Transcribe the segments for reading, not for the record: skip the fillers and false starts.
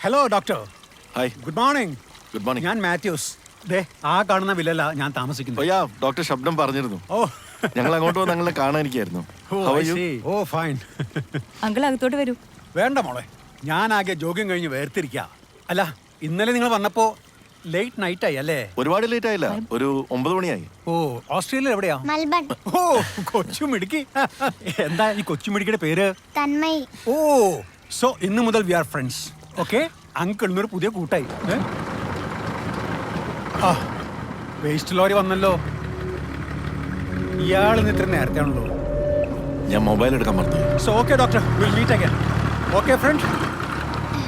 Hello doctor. Hi. Good morning. Good morning. ഞാൻ മാത്യൂസ്. ദേ ആ കാണുന്ന വില്ലല്ല ഞാൻ താമസിക്കുന്നത്. ഓ ഡോക്ടർ ശബ്ദം പറഞ്ഞിരുന്നു. ഓ ഞങ്ങൾ അങ്ങോട്ട് വന്ന് ഞങ്ങളെ കാണാനിരിക്കായിരുന്നു. Oh fine. അങ്കിൾ അകത്തോട്ട് വരൂ. വേണ്ട മോളെ, ഞാൻ ആകെ ജോഗിങ് കഴിഞ്ഞ് വേർതിരിക്കുക. അല്ല, ഇന്നലെ നിങ്ങൾ വന്നപ്പോ ലേറ്റ് നൈറ്റ് ആയി അല്ലേ? ഒരുപാട് ലേറ്റ് ആയില്ല, ഒരു 9 മണിയായി. ഓ, ഓസ്ട്രേലിയ എവിടെയാ? മെൽബൺ. ഓ, കൊച്ചുമിടുക്കി. എന്താ ഈ കൊച്ചുമിടുക്കിയുടെ പേര്? തന്മയി. ഓ, സോ ഇന്ന് മുതൽ വി ആർ ഫ്രണ്ട്സ്. ഓക്കെ, അങ്കിളിനൊരു പുതിയ കൂട്ടായി. ആ, വേസ്റ്റ് ലോറി വന്നല്ലോ. ഇയാൾ ഇന്ന് ഇത്ര നേരത്തെ ആണല്ലോ. ഞാൻ മൊബൈൽ എടുക്കാൻ മറന്നു. So okay doctor, will meet again. Okay friend,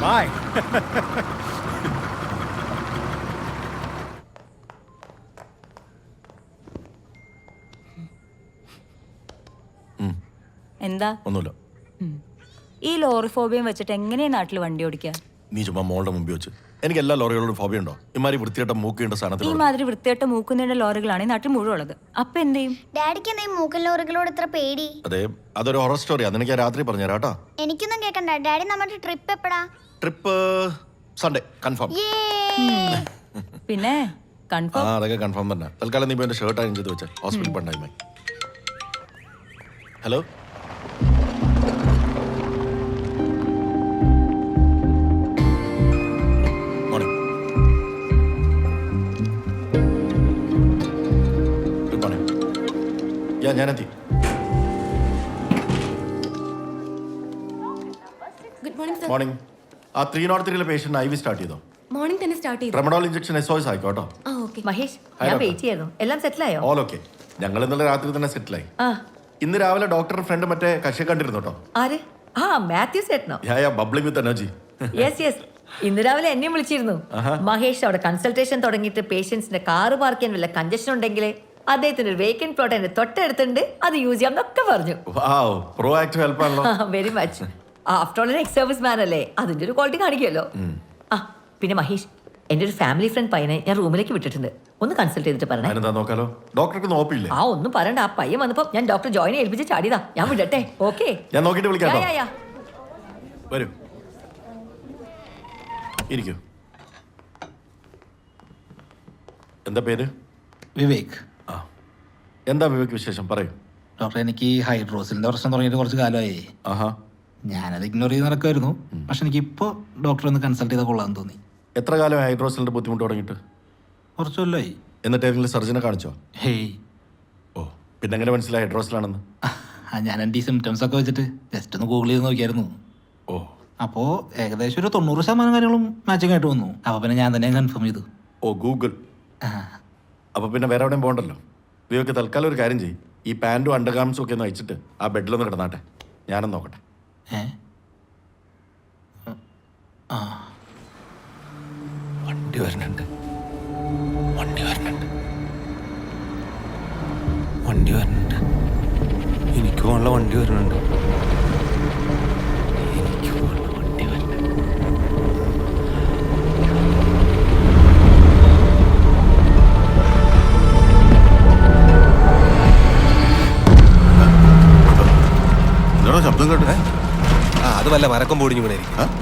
bye. എന്താ? ഒന്നുമില്ല. ഈ ലോറി ഫോബിയം വെച്ചിട്ട് എങ്ങനെയാ നാട്ടിൽ വണ്ടി ഓടിക്കുക? നീ ചുമ്മാ മോളുടെ മുമ്പിൽ വെച്ച് എനിക്ക് എല്ലാ ലോറികളോടും ഫോബിയ ഉണ്ടോ? ഇമാരി വൃത്തിയായിട്ട മൂക്കേണ്ട ഈ സാധനത്തിൽ മാതിരി വൃത്തിയായിട്ട് മൂക്കുന്നിന്റെ ലോറികളാണ് ഈ നാട്ടിൽ മുഴുവൻ ഉള്ളത്. അപ്പൊ എന്ത് ചെയ്യും? ഡാഡിക്ക് എന്താ ഈ മൂക്കൻ ലോറികളോട് ഇത്ര പേടി? അതെ, അതൊരു ഹൊറർ സ്റ്റോറി. അതെനിക്ക് രാത്രി പറഞ്ഞുതരാം കേട്ടോ. എനിക്കൊന്നും കേൾക്കണ്ട. ഡാഡി നമ്മുടെ ട്രിപ്പ് എപ്പോഴാ? Trip Sunday confirm. പിന്നെ കൺഫേം? അതൊക്കെ കൺഫേം തന്നെ. തൽക്കാലം നീ എന്റെ ഷർട്ട് അയച്ചു ചെയ്ത് വെച്ചേ. ഹോസ്പിറ്റൽ പണ്ടായി. Hello, morning. Good morning. ഞാനെത്തി. Good morning sir. മോർണിംഗ്. ആ 303 പേഷ്യന്റ് IV സ്റ്റാർട്ട് ചെയ്തോ? മോർണിംഗ് തന്നെ സ്റ്റാർട്ട് ചെയ്തു. ട്രെമഡോൾ ഇഞ്ചക്ഷൻ SOS ആയിക്കോട്ടോ. ആ ഓക്കെ. മഹേഷ്, Hi, ഞാൻ doctor. വെയിറ്റ് ചെയ്യായിരുന്നു. എല്ലാം സെറ്റിൽ ആയോ? All okay. ഞങ്ങൾ ഇന്നലെ രാത്രി തന്നെ സെറ്റിലായി. ആ, ഇന്ന് രാവിലെ ഡോക്ടറുടെ ഫ്രണ്ട് മറ്റേ കക്ഷി കണ്ടിരുന്നു കേട്ടോ. ആര്? ആ, മാത്യു ചേട്ടനോ? Bubbling with energy. Yes yes, ഇന്ന് രാവിലെ എന്നെയും വിളിച്ചിരുന്നു. മഹേഷ് അവിടെ കൺസൾട്ടേഷൻ തുടങ്ങിയിട്ട് പേഷ്യൻസിന്റെ കാറ് പാർക്ക് ചെയ്യാൻ വല്ല കഞ്ചഷൻ ഉണ്ടെങ്കിൽ അദ്ദേഹത്തിന് ഒരു വേക്കൻറ്റ് പ്ലോട്ട് എന്റെ തൊട്ടടുത്തുണ്ട്, അത് യൂസ് ചെയ്യാമെന്നൊക്കെ പറഞ്ഞു. വാവ്, പ്രോ ആക്റ്റീവ് ഹെൽപ്പ് ആണല്ലോ. Very much. After all ex service man അല്ലേ, അതിന്റെ ഒരു ക്വാളിറ്റി കാണിക്കുമല്ലോ. ആ പിന്നെ മഹേഷ്, എന്റെ ഒരു ഫാമിലി ഫ്രണ്ട് പയ്യനെ ഞാൻ റൂമിലേക്ക് വിട്ടിട്ടുണ്ട്. ഒന്ന് കൺസൾട്ട് ചെയ്തിട്ട് പറഞ്ഞേ. അതിനെന്താ നോക്കാലോ? ഡോക്ടർക്ക് നോക്കില്ലേ? ആ ഒന്നും പറയണ്ട. ആ പയ്യൻ വന്നപ്പോ ഞാൻ ഡോക്ടർ ജോയിനെ ഏൽപ്പിച്ച് ചാടിയതാ. ഞാൻ വിടട്ടെ? ഓക്കെ, ഞാൻ നോക്കിയിട്ട് വിളിക്കാം. യാ, യാ, യാ. വരൂ, ഇരിക്കൂ. എന്താ പേര്? വിവേക്. ആ, എന്താ വിവേക് വിശേഷം? പറയൂ. ഡോക്ടർ, എനിക്ക് ഹൈഡ്രോസിലിന്റെ പ്രശ്നം തുടങ്ങിയിട്ട് കുറച്ച് കാലമായി. ആഹാ, ഞാനത് ഇഗ്നോർ ചെയ്ത് നടക്കുമായിരുന്നു. പക്ഷെ എനിക്കിപ്പോൾ ഡോക്ടറെ ഒന്ന് കൺസൾട്ട് ചെയ്താൽ കൊള്ളാമെന്ന് തോന്നി. എത്ര കാലം ഹൈഡ്രോസിലിന്റെ ബുദ്ധിമുട്ട് തുടങ്ങിയിട്ട്? കുറച്ച് കൊല്ലമായി. എന്നിട്ട് ഏതെങ്കിലും സർജനെ കാണിച്ചോ? ഹേയ്, ഓ, പിന്നെ എങ്ങനെ മനസ്സിലായി ഹൈഡ്രോസിലാണെന്ന്? ഞാൻ എൻ്റെ ഈ സിംറ്റംസ് ഒക്കെ വെച്ചിട്ട് ജസ്റ്റ് ഒന്ന് ഗൂഗിൾ ചെയ്ത് നോക്കിയായിരുന്നു. ഓ, അപ്പോൾ ഏകദേശം ഒരു 90% കാര്യങ്ങളും മാച്ചിങ് ആയിട്ട് വന്നു. അപ്പോൾ പിന്നെ ഞാൻ തന്നെ കൺഫേം ചെയ്തു. ഓ, ഗൂഗിൾ. അപ്പൊ പിന്നെ വേറെ എവിടെയും പോകണ്ടല്ലോ. വിവേക്ക്, തൽക്കാലം ഒരു കാര്യം ചെയ്യും. ഈ പാൻറ്റും അണ്ടർഗാംസും ഒക്കെ ഒന്ന് അയച്ചിട്ട് ആ ബെഡിലൊന്ന് കിടന്നാട്ടെ. ഞാനൊന്ന് നോക്കട്ടെ. വണ്ടി വരുന്നുണ്ട്, വണ്ടി വരുന്നുണ്ട്, വണ്ടി വരുന്നുണ്ട്. എനിക്ക് പോകാനുള്ള വണ്ടി വരുന്നുണ്ട്, എനിക്ക് പോകാനുള്ള വണ്ടി വരുന്നുണ്ട്. എന്താണോ ശബ്ദം കേട്ടേ? അത് വല്ല മരക്കം പൊടിഞ്ഞു വീണായിരിക്കും.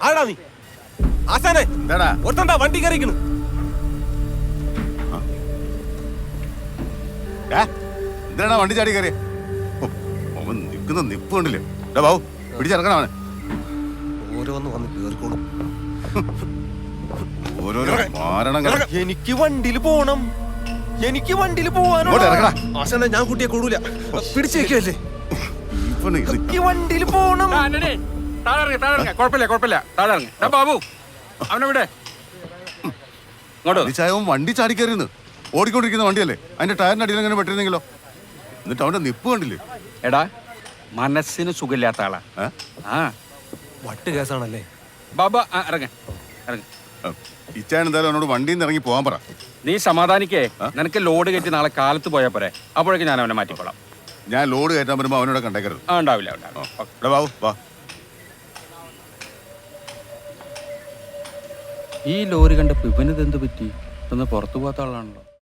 ആടാ നീ ആശാനെ, ഒത്തണ്ടാ വണ്ടി കയറിക്കണ്. എന്തിനാ വണ്ടി ചാടി കയറിയ? അവൻ നിൽക്കുന്ന നിപ്പ് കണ്ടില്ലേ? ബാബു, പിടിച്ചിറക്കണം അവനെ. ഓരോന്ന് വന്ന് കേറിക്കോളും. ഓരോരോ മാരണങ്ങൾ. എനിക്ക് വണ്ടിയിൽ പോണം, എനിക്ക് വണ്ടിയിൽ പോവാനോ. ആശാനെ, ഞാൻ കുട്ടിയെ കൂടൂല, പിടിച്ചേക്കല്ലേ. എനിക്ക് വണ്ടിയിൽ പോണം. കുഴപ്പമില്ല, താഴെ ഇറങ്ങി. ബാബു, അവനെ വിടെ. വണ്ടി ചാടി കയറിയെന്ന്. ഓടിക്കൊണ്ടിരിക്കുന്ന വണ്ടിയല്ലേ, അതിന്റെ ടയറിന്റെ അടിയിൽ അങ്ങനെ വെട്ടിരുന്നെങ്കിലോ? എന്നിട്ട് അവന്റെ നിപ്പ് കണ്ടില്ലേ? എടാ, മനസ്സിന് സുഖമില്ലാത്ത ആളാ. വട്ട് കേസാണല്ലേ ബാബ. ഇറങ്ങ ഇറങ്ങ. ഇച്ചാൻ എന്തായാലും അവനോട് വണ്ടിയിൽ നിന്ന് ഇറങ്ങി പോകാൻ പറ. നീ സമാധാനിക്കേ. നിനക്ക് ലോഡ് കയറ്റി നാളെ കാലത്ത് പോയാൽ പോരെ. അപ്പോഴേക്ക് ഞാൻ അവനെ മാറ്റിക്കോളാം. ഞാൻ ലോഡ് കയറ്റാൻ വരുമ്പോ അവനോട് കണ്ടേക്കരുത്. ആ ഉണ്ടാവില്ല ഉണ്ടാവില്ല. ഓക്കേ. എടാ ബാബു വാ. ഈ ലോറി കണ്ടപ്പോ ഇവനിത് എന്ത് പറ്റി? ഇതൊന്ന് പുറത്തു പോകാത്ത ആളാണല്ലോ.